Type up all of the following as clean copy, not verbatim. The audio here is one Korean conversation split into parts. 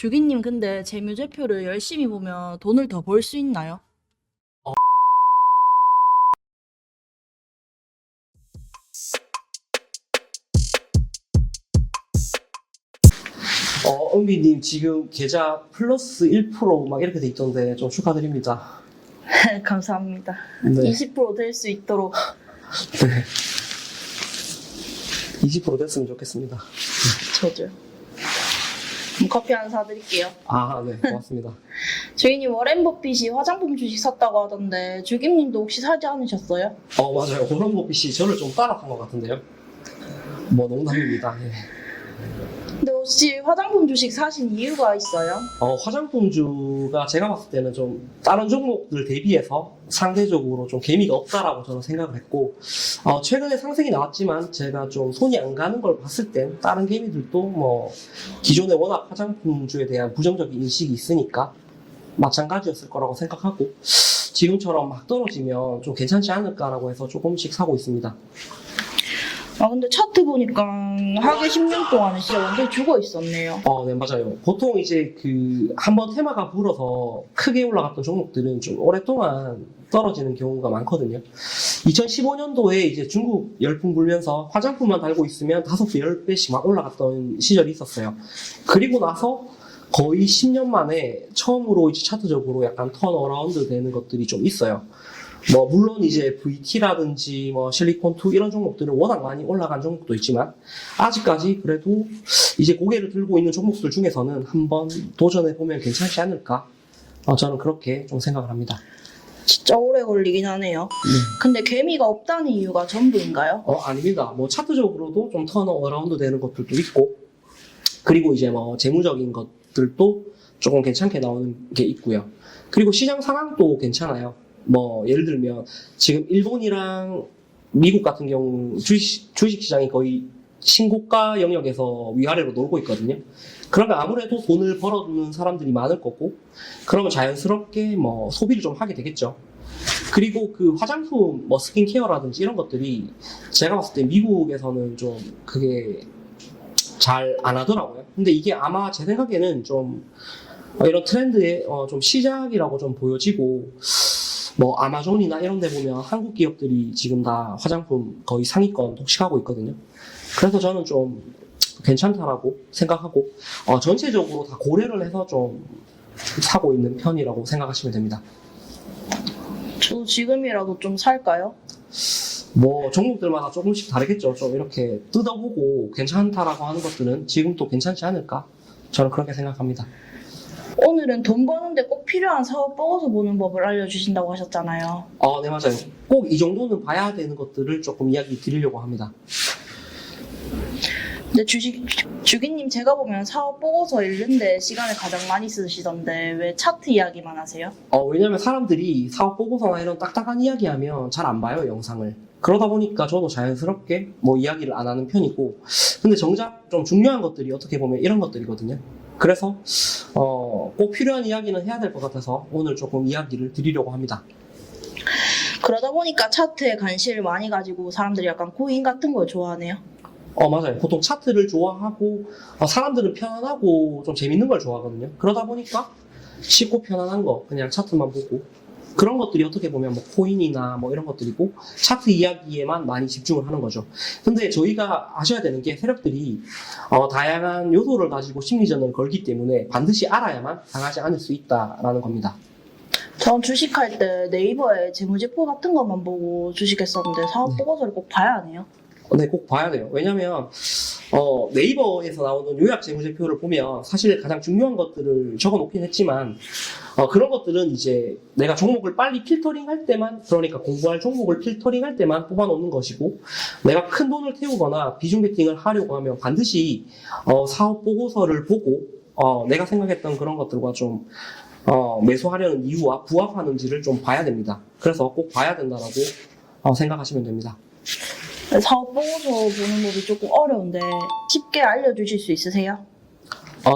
주기님, 근데 재무제표를 열심히 보면 돈을 더 벌 수 있나요? 은비님 지금 계좌 플러스 1%막 이렇게 돼 있던데 좀 축하드립니다. 감사합니다. 네. 20%될 수 있도록. 네. 20% 됐으면 좋겠습니다. 저도요. 그럼 커피 하나 사드릴게요. 네, 고맙습니다. 주기님, 워렌 버핏이 화장품 주식 샀다고 하던데 주기님도 혹시 사지 않으셨어요? 맞아요. 워런 버핏이 저를 좀 따라한 것 같은데요. 뭐 농담입니다. 예. 근데 혹시 화장품 주식 사신 이유가 있어요? 화장품주가 제가 봤을 때는 좀 다른 종목들 대비해서 상대적으로 좀 개미가 없다라고 저는 생각을 했고, 최근에 상승이 나왔지만 제가 좀 손이 안 가는 걸 봤을 땐 다른 개미들도 뭐 기존에 워낙 화장품주에 대한 부정적인 인식이 있으니까 마찬가지였을 거라고 생각하고, 지금처럼 막 떨어지면 좀 괜찮지 않을까라고 해서 조금씩 사고 있습니다. 근데 차트 보니까 하계 10년 동안은 진짜 완전히 죽어 있었네요. 네, 맞아요. 보통 이제 한번 테마가 불어서 크게 올라갔던 종목들은 좀 오랫동안 떨어지는 경우가 많거든요. 2015년도에 이제 중국 열풍 불면서 화장품만 달고 있으면 5배, 10배씩 막 올라갔던 시절이 있었어요. 그리고 나서 거의 10년 만에 처음으로 이제 차트적으로 약간 턴어라운드 되는 것들이 좀 있어요. 물론 이제 VT라든지 실리콘2 이런 종목들은 워낙 많이 올라간 종목도 있지만, 아직까지 그래도 이제 고개를 들고 있는 종목들 중에서는 한번 도전해보면 괜찮지 않을까? 저는 그렇게 좀 생각을 합니다. 진짜 오래 걸리긴 하네요. 네. 근데 개미가 없다는 이유가 전부인가요? 아닙니다. 차트적으로도 좀 턴어라운드 되는 것들도 있고, 그리고 이제 재무적인 것들도 조금 괜찮게 나오는 게 있고요. 그리고 시장 상황도 괜찮아요. 예를 들면 지금 일본이랑 미국 같은 경우 주식시장이 거의 신고가 영역에서 위아래로 놀고 있거든요. 그러면 아무래도 돈을 벌어두는 사람들이 많을 거고, 그러면 자연스럽게 소비를 좀 하게 되겠죠. 그리고 그 화장품, 스킨케어라든지 이런 것들이 제가 봤을 때 미국에서는 좀 그게 잘 안 하더라고요. 근데 이게 아마 제 생각에는 좀 이런 트렌드의 좀 시작이라고 좀 보여지고, 아마존이나 이런 데 보면 한국 기업들이 지금 다 화장품 거의 상위권 독식하고 있거든요. 그래서 저는 좀 괜찮다라고 생각하고, 전체적으로 다 고려를 해서 좀 사고 있는 편이라고 생각하시면 됩니다. 저 지금이라도 좀 살까요? 종목들마다 조금씩 다르겠죠. 좀 이렇게 뜯어보고 괜찮다라고 하는 것들은 지금 또 괜찮지 않을까? 저는 그렇게 생각합니다. 오늘은 돈 버는데 꼭 필요한 사업 보고서 보는 법을 알려주신다고 하셨잖아요. 네, 맞아요. 꼭 이 정도는 봐야 되는 것들을 조금 이야기 드리려고 합니다. 근데 주기님, 제가 보면 사업 보고서 읽는데 시간을 가장 많이 쓰시던데 왜 차트 이야기만 하세요? 왜냐면 사람들이 사업 보고서나 이런 딱딱한 이야기 하면 잘 안 봐요, 영상을. 그러다 보니까 저도 자연스럽게 이야기를 안 하는 편이고, 근데 정작 좀 중요한 것들이 어떻게 보면 이런 것들이거든요. 그래서 꼭 필요한 이야기는 해야 될 것 같아서 오늘 조금 이야기를 드리려고 합니다. 그러다 보니까 차트에 관심을 많이 가지고 사람들이 약간 코인 같은 걸 좋아하네요. 맞아요. 보통 차트를 좋아하고, 사람들은 편안하고 좀 재밌는 걸 좋아하거든요. 그러다 보니까 쉽고 편안한 거, 그냥 차트만 보고, 그런 것들이 어떻게 보면 코인이나 이런 것들이고, 차트 이야기에만 많이 집중을 하는 거죠. 근데 저희가 아셔야 되는 게, 세력들이 다양한 요소를 가지고 심리전을 걸기 때문에 반드시 알아야만 당하지 않을 수 있다라는 겁니다. 전 주식할 때 네이버에 재무제표 같은 것만 보고 주식했었는데 사업 보고서를 꼭 봐야 하네요. 네, 꼭 봐야 돼요. 왜냐면 네이버에서 나오는 요약 재무제표를 보면 사실 가장 중요한 것들을 적어놓긴 했지만, 그런 것들은 이제 내가 종목을 빨리 필터링할 때만, 그러니까 공부할 종목을 필터링할 때만 뽑아놓는 것이고, 내가 큰 돈을 태우거나 비중 베팅을 하려고 하면 반드시 사업 보고서를 보고 내가 생각했던 그런 것들과 좀 매수하려는 이유와 부합하는지를 좀 봐야 됩니다. 그래서 꼭 봐야 된다라고 생각하시면 됩니다. 사업 보고서 보는 법이 조금 어려운데 쉽게 알려주실 수 있으세요?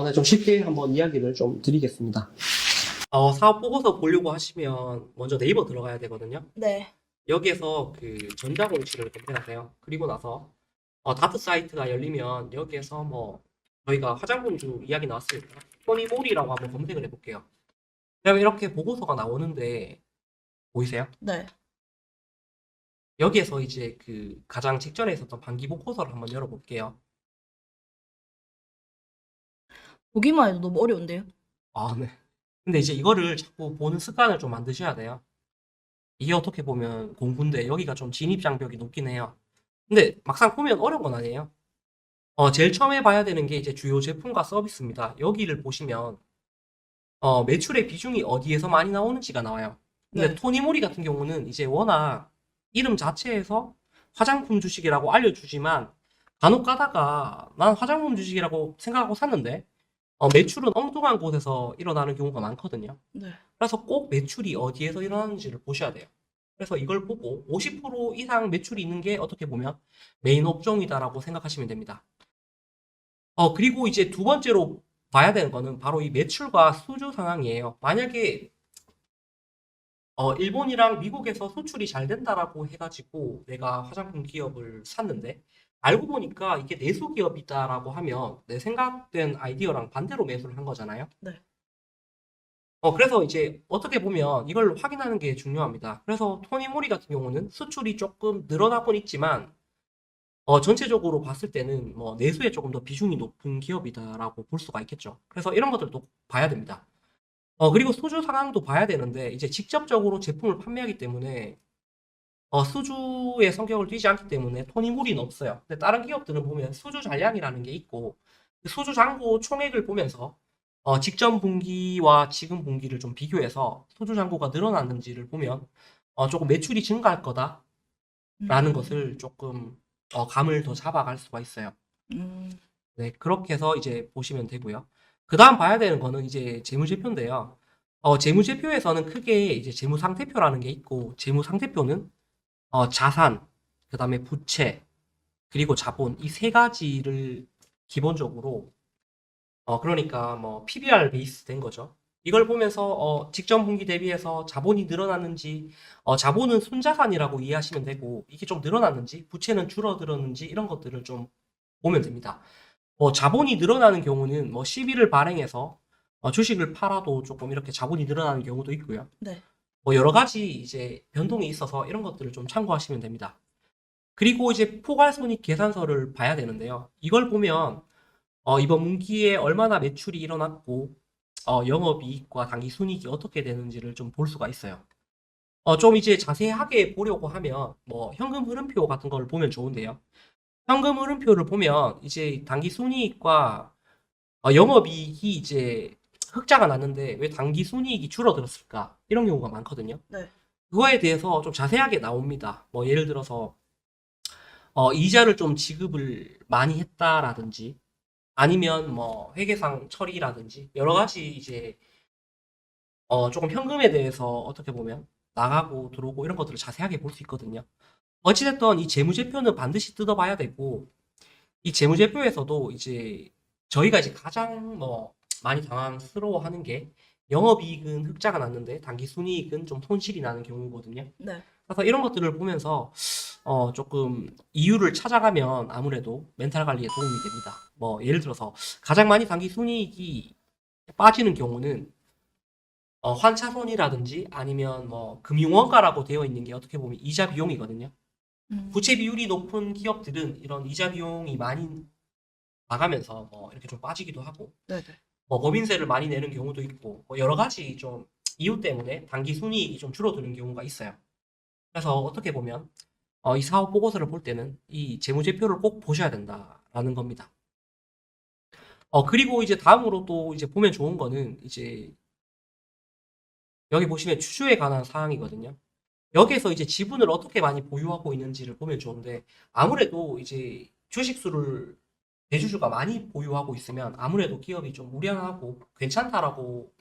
네, 좀 쉽게 한번 이야기를 좀 드리겠습니다. 사업 보고서 보려고 하시면 먼저 네이버 들어가야 되거든요. 네. 여기에서 그 전자공시를 검색하세요. 그리고 나서 다트 사이트가 열리면 여기에서 저희가 화장품주 이야기 나왔으니까 토니모리라고 한번 검색을 해볼게요. 그다음에 이렇게 보고서가 나오는데 보이세요? 네. 여기에서 이제 그 가장 직전에 있었던 반기 보고서를 한번 열어볼게요. 보기만 해도 너무 어려운데요? 아, 네. 근데 이제 이거를 자꾸 보는 습관을 좀 만드셔야 돼요. 이게 어떻게 보면 공부인데 여기가 좀 진입 장벽이 높긴 해요. 근데 막상 보면 어려운 건 아니에요. 제일 처음에 봐야 되는 게 이제 주요 제품과 서비스입니다. 여기를 보시면 매출의 비중이 어디에서 많이 나오는지가 나와요. 근데 네. 토니모리 같은 경우는 이제 워낙 이름 자체에서 화장품 주식이라고 알려주지만 간혹 가다가 난 화장품 주식이라고 생각하고 샀는데 매출은 엉뚱한 곳에서 일어나는 경우가 많거든요. 네. 그래서 꼭 매출이 어디에서 일어나는지를 보셔야 돼요. 그래서 이걸 보고 50% 이상 매출이 있는 게 어떻게 보면 메인 업종이다라고 생각하시면 됩니다. 그리고 이제 두 번째로 봐야 되는 거는 바로 이 매출과 수주 상황이에요. 만약에 일본이랑 미국에서 수출이 잘 된다라고 해가지고 내가 화장품 기업을 샀는데 알고 보니까 이게 내수 기업이다라고 하면 내 생각된 아이디어랑 반대로 매수를 한 거잖아요. 네. 그래서 이제 어떻게 보면 이걸 확인하는 게 중요합니다. 그래서 토니모리 같은 경우는 수출이 조금 늘어나곤 있지만 전체적으로 봤을 때는 뭐 내수에 조금 더 비중이 높은 기업이다라고 볼 수가 있겠죠. 그래서 이런 것들도 봐야 됩니다. 그리고 수주 상황도 봐야 되는데 이제 직접적으로 제품을 판매하기 때문에 수주의 성격을 띠지 않기 때문에 토니모리는 없어요. 근데 다른 기업들은 보면 수주 잔량이라는 게 있고 그 수주 잔고 총액을 보면서 직전 분기와 지금 분기를 좀 비교해서 수주 잔고가 늘어났는지를 보면 조금 매출이 증가할 거다라는 음. 것을 조금 감을 더 잡아갈 수가 있어요. 음. 네, 그렇게 해서 이제 보시면 되고요. 그 다음 봐야 되는 거는 이제 재무제표인데요. 재무제표에서는 크게 이제 재무상태표라는 게 있고, 재무상태표는 자산, 그 다음에 부채, 그리고 자본, 이 세 가지를 기본적으로, 그러니까 뭐 PBR 베이스 된 거죠. 이걸 보면서 직전 분기 대비해서 자본이 늘어났는지, 자본은 순자산이라고 이해하시면 되고, 이게 좀 늘어났는지, 부채는 줄어들었는지, 이런 것들을 좀 보면 됩니다. 자본이 늘어나는 경우는 뭐 시비를 발행해서 주식을 팔아도 조금 이렇게 자본이 늘어나는 경우도 있고요. 네. 뭐 여러 가지 이제 변동이 있어서 이런 것들을 좀 참고하시면 됩니다. 그리고 이제 포괄손익 계산서를 봐야 되는데요. 이걸 보면 이번 분기에 얼마나 매출이 일어났고 영업이익과 당기순이익이 어떻게 되는지를 좀 볼 수가 있어요. 좀 이제 자세하게 보려고 하면 뭐 현금 흐름표 같은 걸 보면 좋은데요. 현금 흐름표를 보면 이제 당기순이익과 영업이익이 이제 흑자가 났는데 왜 당기순이익이 줄어들었을까? 이런 경우가 많거든요. 네. 그거에 대해서 좀 자세하게 나옵니다. 뭐 예를 들어서 이자를 좀 지급을 많이 했다라든지 아니면 뭐 회계상 처리라든지 여러 가지 이제 조금 현금에 대해서 어떻게 보면 나가고 들어오고 이런 것들을 자세하게 볼 수 있거든요. 어찌됐든 이 재무제표는 반드시 뜯어봐야 되고 이 재무제표에서도 이제 저희가 이제 가장 뭐 많이 당황스러워하는 게 영업이익은 흑자가 났는데 당기순이익은 좀 손실이 나는 경우거든요. 네. 그래서 이런 것들을 보면서 조금 이유를 찾아가면 아무래도 멘탈 관리에 도움이 됩니다. 뭐 예를 들어서 가장 많이 당기순이익이 빠지는 경우는 환차손이라든지 아니면 뭐 금융원가라고 되어 있는 게 어떻게 보면 이자 비용이거든요. 음. 부채 비율이 높은 기업들은 이런 이자 비용이 많이 나가면서 뭐 이렇게 좀 빠지기도 하고 네네. 뭐 법인세를 많이 내는 경우도 있고 뭐 여러 가지 좀 이유 때문에 단기 순이익이 좀 줄어드는 경우가 있어요. 그래서 어떻게 보면 이 사업 보고서를 볼 때는 이 재무제표를 꼭 보셔야 된다라는 겁니다. 그리고 이제 다음으로 또 이제 보면 좋은 거는 이제 여기 보시면 주주에 관한 사항이거든요. 여기에서 이제 지분을 어떻게 많이 보유하고 있는지를 보면 좋은데 아무래도 이제 주식수를 대주주가 많이 보유하고 있으면 아무래도 기업이 좀 우량하고 괜찮다라고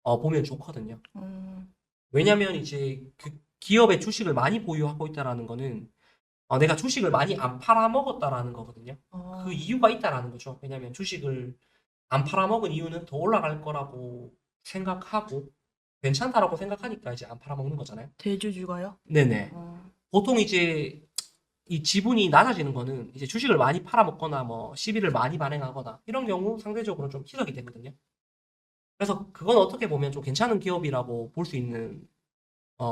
보면 좋거든요. 음. 왜냐면 이제 그 기업의 주식을 많이 보유하고 있다라는 거는 내가 주식을 많이 안 팔아먹었다라는 거거든요. 그 어. 이유가 있다라는 거죠. 왜냐면 주식을 안 팔아먹은 이유는 더 올라갈 거라고 생각하고 괜찮다라고 생각하니까 이제 안 팔아먹는 거잖아요. 대주주가요? 네네. 어. 보통 이제 이 지분이 낮아지는 거는 이제 주식을 많이 팔아먹거나 뭐 시비를 많이 발행하거나 이런 경우 상대적으로 좀 희석이 되거든요. 그래서 그건 어떻게 보면 좀 괜찮은 기업이라고 볼 수 있는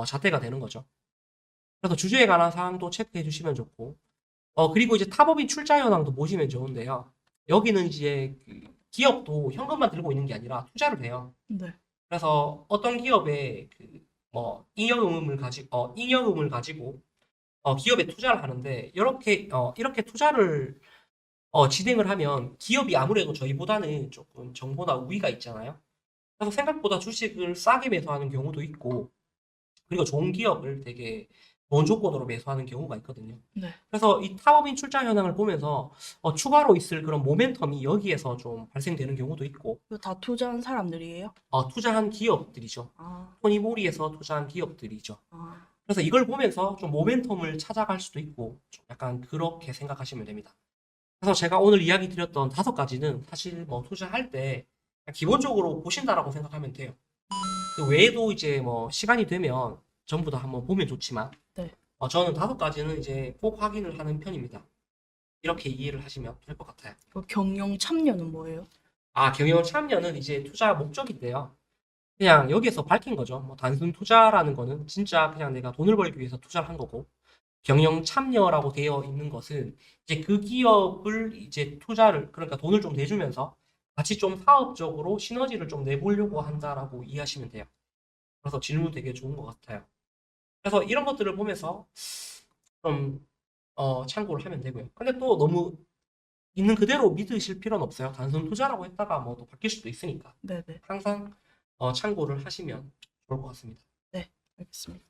잣대가 되는 거죠. 그래서 주주에 관한 사항도 체크해 주시면 좋고, 그리고 이제 타법인 출자 현황도 보시면 좋은데요. 여기는 이제 그 기업도 현금만 들고 있는 게 아니라 투자를 해요. 네. 그래서 어떤 기업에 뭐 잉여금을 가지고 기업에 투자를 하는데 이렇게 투자를 진행을 하면 기업이 아무래도 저희보다는 조금 정보나 우위가 있잖아요. 그래서 생각보다 주식을 싸게 매수하는 경우도 있고, 그리고 좋은 기업을 되게 좋은 조건으로 매수하는 경우가 있거든요. 네. 그래서 이 타법인 출자 현황을 보면서 추가로 있을 그런 모멘텀이 여기에서 좀 발생되는 경우도 있고, 이거 다 투자한 사람들이에요? 투자한 기업들이죠. 아, 토니모리에서 투자한 기업들이죠. 아, 그래서 이걸 보면서 좀 모멘텀을 찾아갈 수도 있고, 좀 약간 그렇게 생각하시면 됩니다. 그래서 제가 오늘 이야기 드렸던 5가지는 사실 뭐 투자할 때 기본적으로 보신다라고 생각하면 돼요. 그 외에도 이제 뭐 시간이 되면 전부 다 한번 보면 좋지만, 네. 저는 5가지는 이제 꼭 확인을 하는 편입니다. 이렇게 이해를 하시면 될 것 같아요. 이거 경영 참여는 뭐예요? 경영 참여는 이제 투자 목적인데요. 그냥 여기에서 밝힌 거죠. 뭐 단순 투자라는 거는 진짜 그냥 내가 돈을 벌기 위해서 투자를 한 거고, 경영 참여라고 되어 있는 것은 이제 그 기업을 이제 그러니까 돈을 좀 내주면서 같이 좀 사업적으로 시너지를 좀 내보려고 한다라고 이해하시면 돼요. 그래서 질문 되게 좋은 것 같아요. 그래서 이런 것들을 보면서 좀 참고를 하면 되고요. 근데 또 너무 있는 그대로 믿으실 필요는 없어요. 단순 투자라고 했다가 뭐 또 바뀔 수도 있으니까. 네네. 항상 참고를 하시면 좋을 것 같습니다. 네, 알겠습니다.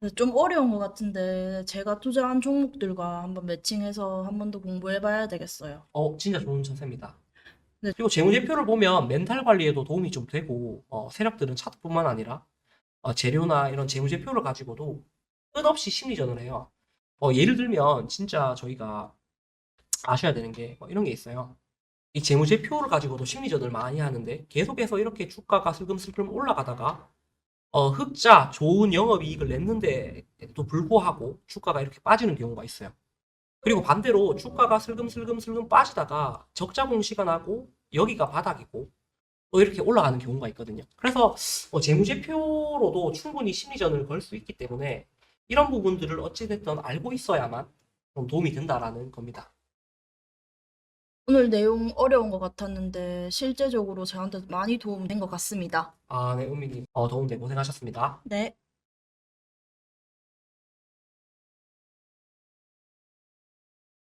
근데 좀 어려운 것 같은데 제가 투자한 종목들과 한번 매칭해서 한 번 더 공부해봐야 되겠어요. 진짜 좋은 자세입니다. 네. 그리고 재무제표를 보면 멘탈 관리에도 도움이 좀 되고, 세력들은 차트뿐만 아니라 재료나 이런 재무제표를 가지고도 끝없이 심리전을 해요. 예를 들면 진짜 저희가 아셔야 되는 게 이런 게 있어요. 이 재무제표를 가지고도 심리전을 많이 하는데 계속해서 이렇게 주가가 슬금슬금 올라가다가 흑자 좋은 영업이익을 냈는데도 불구하고 주가가 이렇게 빠지는 경우가 있어요. 그리고 반대로 주가가 슬금슬금 빠지다가 적자 공시가 나고 여기가 바닥이고 또 이렇게 올라가는 경우가 있거든요. 그래서 재무제표로도 충분히 심리전을 걸 수 있기 때문에 이런 부분들을 어찌됐든 알고 있어야만 좀 도움이 된다라는 겁니다. 오늘 내용 어려운 것 같았는데 실제적으로 저한테 많이 도움된 것 같습니다. 네, 은미님 도움되고 고생하셨습니다. 네.